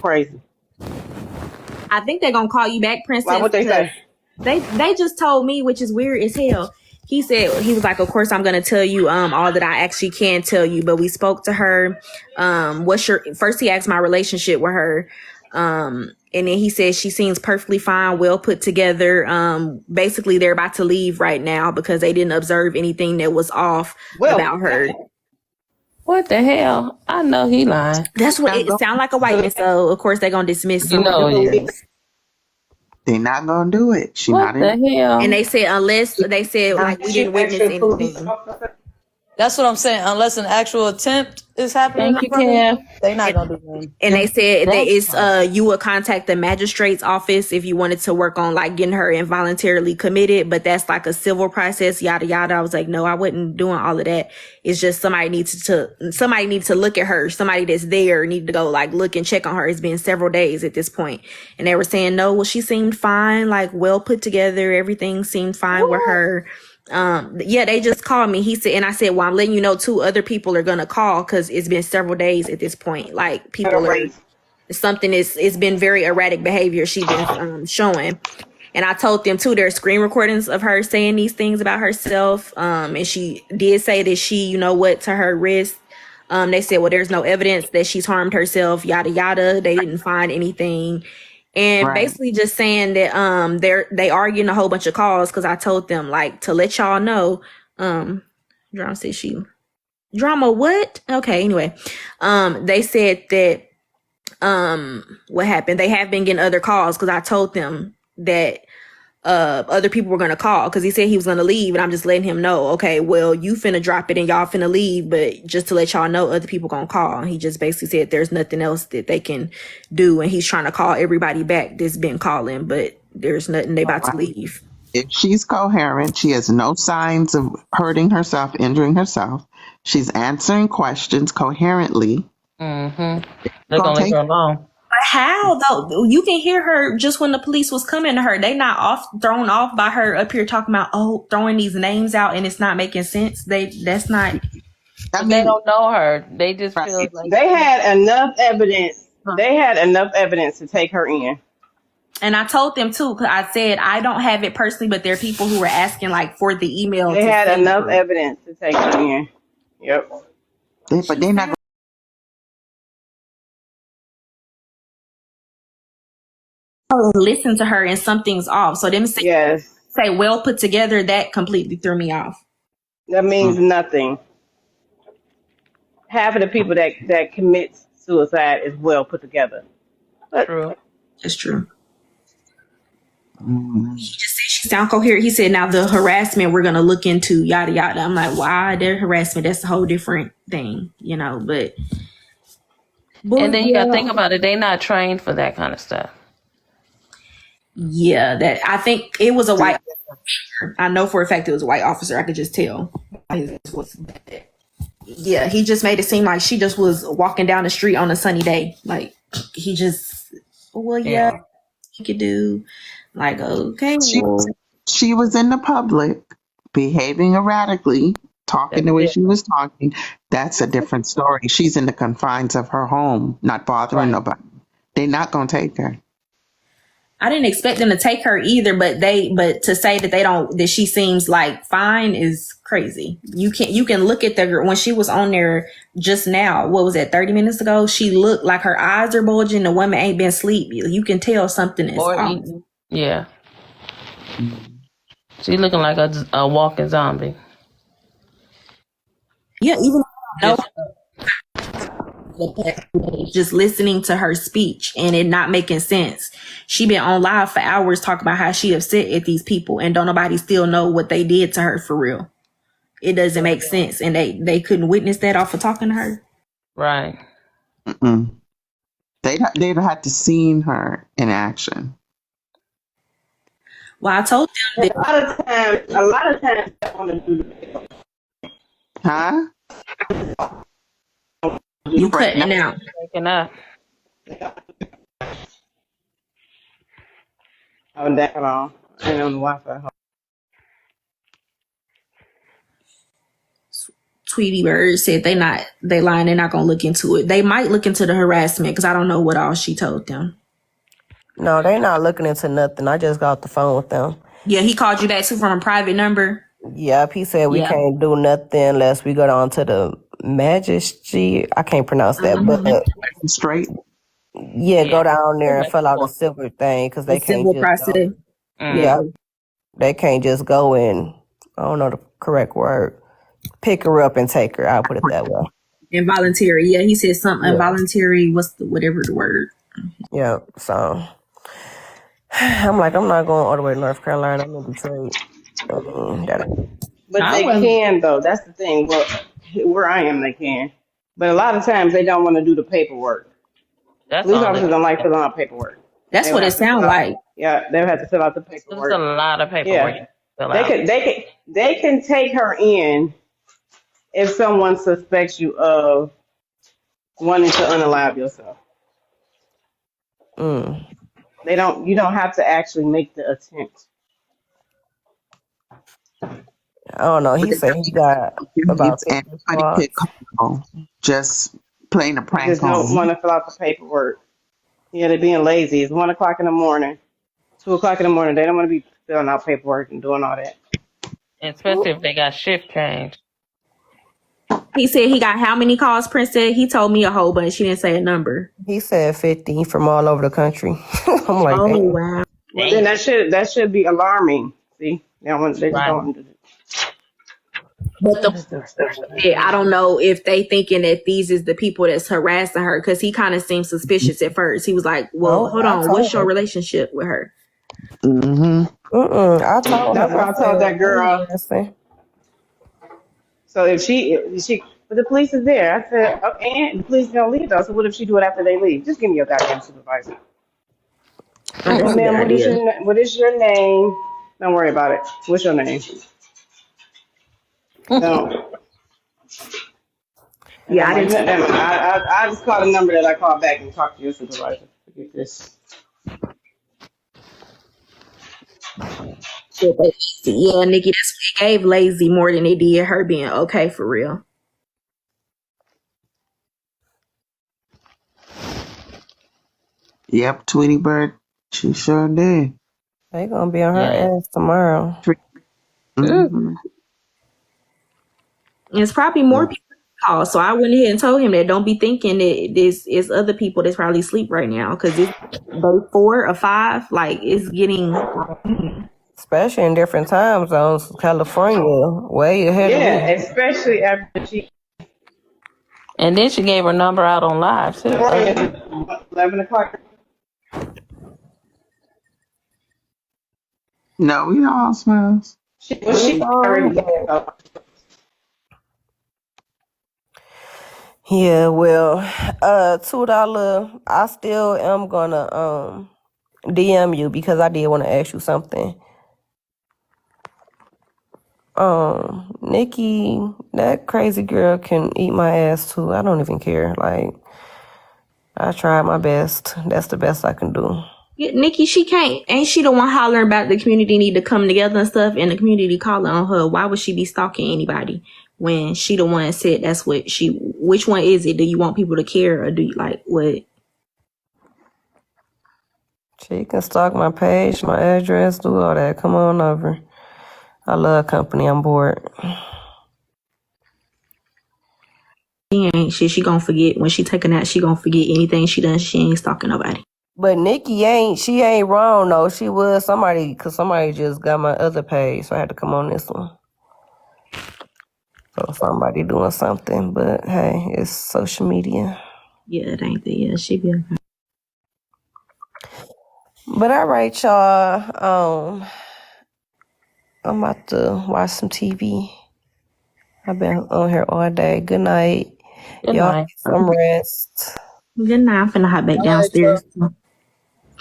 Crazy. I think they're gonna call you back, Princess. Like what they say? They just told me, which is weird as hell. He said he was like, of course I'm gonna tell you all that I actually can tell you. But we spoke to her. What's your first? He asked my relationship with her. And then he said she seems perfectly fine, well put together. Basically they're about to leave right now because they didn't observe anything that was off about her. What the hell? I know he lying. That's what it sounds like, a whiteness. So of course they're gonna dismiss You know it is. They're not gonna do it. She What not the in. hell? And they said unless they said like we didn't witness anything. That's what I'm saying. Unless an actual attempt is happening, Thank you, Cam. they're not gonna do anything. And they said that it's you would contact the magistrate's office if you wanted to work on like getting her involuntarily committed, but that's like a civil process, yada yada. I was like, no, I wasn't doing all of that. It's just somebody needs to look at her. Somebody that's there need to go like look and check on her. It's been several days at this point. And they were saying, no, well, she seemed fine, like well put together, everything seemed fine with her. Yeah, they just called me. He said, and I said, well, I'm letting you know 2 other people are gonna call because it's been several days at this point. Like people are it's been very erratic behavior she's been showing. And I told them too, there's screen recordings of her saying these things about herself. And she did say that she, you know what, to her wrist. They said, well, there's no evidence that she's harmed herself, yada yada. They didn't find anything. And basically just saying that they are getting a whole bunch of calls because I told them like to let y'all know. Drama said drama what? Okay, anyway. They said that what happened? They have been getting other calls because I told them that other people were gonna call because he said he was gonna leave, and I'm just letting him know, okay, well, you finna drop it and y'all finna leave, but just to let y'all know, other people gonna call. And he just basically said there's nothing else that they can do, and he's trying to call everybody back that's been calling, but there's nothing. They about to leave. If she's coherent, she has no signs of hurting herself, injuring herself. She's answering questions coherently. They're gonna leave her alone. How though? You can hear her just when the police was coming to her. They not thrown off by her up here talking about throwing these names out and it's not making sense. That's not. I mean, they don't know her. They just feel like they had enough evidence. They had enough evidence to take her in. And I told them too, because I said I don't have it personally, but there are people who were asking like for the email. They had enough evidence to take her in. Yep. But they're not. Listen to her and something's off. So them say well put together, that completely threw me off. That means nothing. Half of the people that commit suicide is well put together. True. It's true. He just said she sound coherent. He said, now the harassment we're gonna look into, yada yada. I'm like, why their harassment? That's a whole different thing, you know. But and then you gotta think about it, they not trained for that kind of stuff. Yeah, that I think it was a white officer. I know for a fact it was a white officer. I could just tell. Yeah, he just made it seem like she just was walking down the street on a sunny day. Like he just, he could do. Like, okay. She was in the public, behaving erratically, talking the way she was talking. That's a different story. She's in the confines of her home, not bothering nobody. They're not gonna take her. I didn't expect them to take her either, but to say that that she seems like fine is crazy. You can look at the girl when she was on there just now. What was that? 30 minutes ago, she looked like her eyes are bulging. The woman ain't been asleep. You can tell something is off. Yeah, she looking like a walking zombie. Yeah, even just listening to her speech and it not making sense. She been on live for hours talking about how she upset at these people and don't nobody still know what they did to her for real. It doesn't make sense, and they couldn't witness that off of talking to her. Right. They'd have to seen her in action. Well, I told them that a lot of times they want to do the Huh? You cutting out. Breaking up. Oh, that on. I on the Wi-Fi. Tweety Bird said they lying. They're not gonna look into it. They might look into the harassment because I don't know what all she told them. No, they not looking into nothing. I just got off the phone with them. Yeah, he called you back too from a private number. Yep, he said we can't do nothing unless we go down to the magistrate. I can't pronounce that, but Straight. yeah, go down there and fill out the silver thing because they The can't civil just process. go. Yeah, they can't just go and I don't know the correct word. Pick her up and take her. I'll put it that way. Involuntary. Yeah, he said something involuntary. Whatever the word. Yeah, so I'm like, I'm not going all the way to North Carolina. I'm in Detroit. But they can, though. That's the thing. Well, where I am, they can. But a lot of times they don't want to do the paperwork. Police officers don't like filling out paperwork. That's what it sounds like. Yeah, they'll have to fill out the paperwork. There's a lot of paperwork. Yeah. They can take her in if someone suspects you of wanting to unalive yourself. You don't have to actually make the attempt. I don't know. He said he got about 50 spots. Just playing a prank. Just don't want to fill out the paperwork. Yeah, they're being lazy. It's 1 o'clock in the morning, 2 o'clock in the morning. They don't want to be filling out paperwork and doing all that. Especially if they got shift change. He said he got how many calls, Prince said? He told me a whole bunch. She didn't say a number. He said 50 from all over the country. I'm like, oh, wow. Well, then that should be alarming. See? They just don't want to do it. But I don't know if they thinking that these is the people that's harassing her because he kind of seemed suspicious at first. He was like, well, hold on. What's your relationship with her? I told That's what I told that girl. So if she, but the police is there. I said, okay, and the police don't leave though. So what if she do it after they leave? Just give me your goddamn supervisor. Ma'am, what is your name? Don't worry about it. What's your name? No. Yeah, I just called a number that I called back and talked to your supervisor. Forget this. Yeah, Nikki, that's what gave lazy more than it did her being okay for real. Yep, Tweety Bird. She sure did. They gonna be on her ass tomorrow. It's probably more people call, so I went ahead and told him that don't be thinking that this is other people that's probably asleep right now because it's day 4 or 5. Like it's getting, especially in different time zones. California, way ahead. Yeah, especially after she. And then she gave her number out on live too. 11 o'clock. No, we all smiles. Yeah, well, $2. I still am gonna DM you because I did want to ask you something. Nikki, that crazy girl can eat my ass too. I don't even care. Like, I tried my best. That's the best I can do. Yeah, Nikki, she can't. Ain't she the one hollering about the community need to come together and stuff, and the community calling on her? Why would she be stalking anybody when she the one said that's what she? Which one is it? Do you want people to care, or do you like what? She can stalk my page, my address, do all that. Come on over. I love company. I'm bored. She ain't shit. She gonna forget when she take a nap. She gonna forget anything she done. She ain't stalking nobody. But Nikki she ain't wrong though. She was somebody, cause somebody just got my other page, so I had to come on this one. So somebody doing something, but hey, it's social media. Yeah, it ain't that. Yeah, she be okay. But all right, y'all. I'm about to watch some TV. I've been on here all day. Good night. Y'all get some rest. Good night. I'm finna hop back downstairs.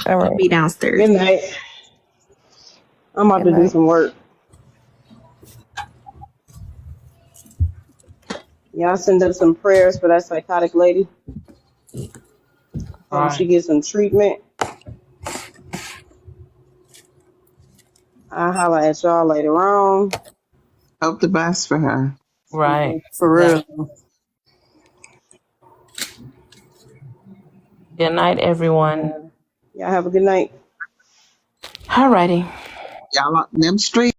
All right. I'll be downstairs. Good night. I'm about to do some work. Y'all send up some prayers for that psychotic lady. Hope she gets some treatment. I'll holler at y'all later on. Hope the best for her. Right. For real. Good night, everyone. Y'all have a good night. Alrighty. Y'all on them streets.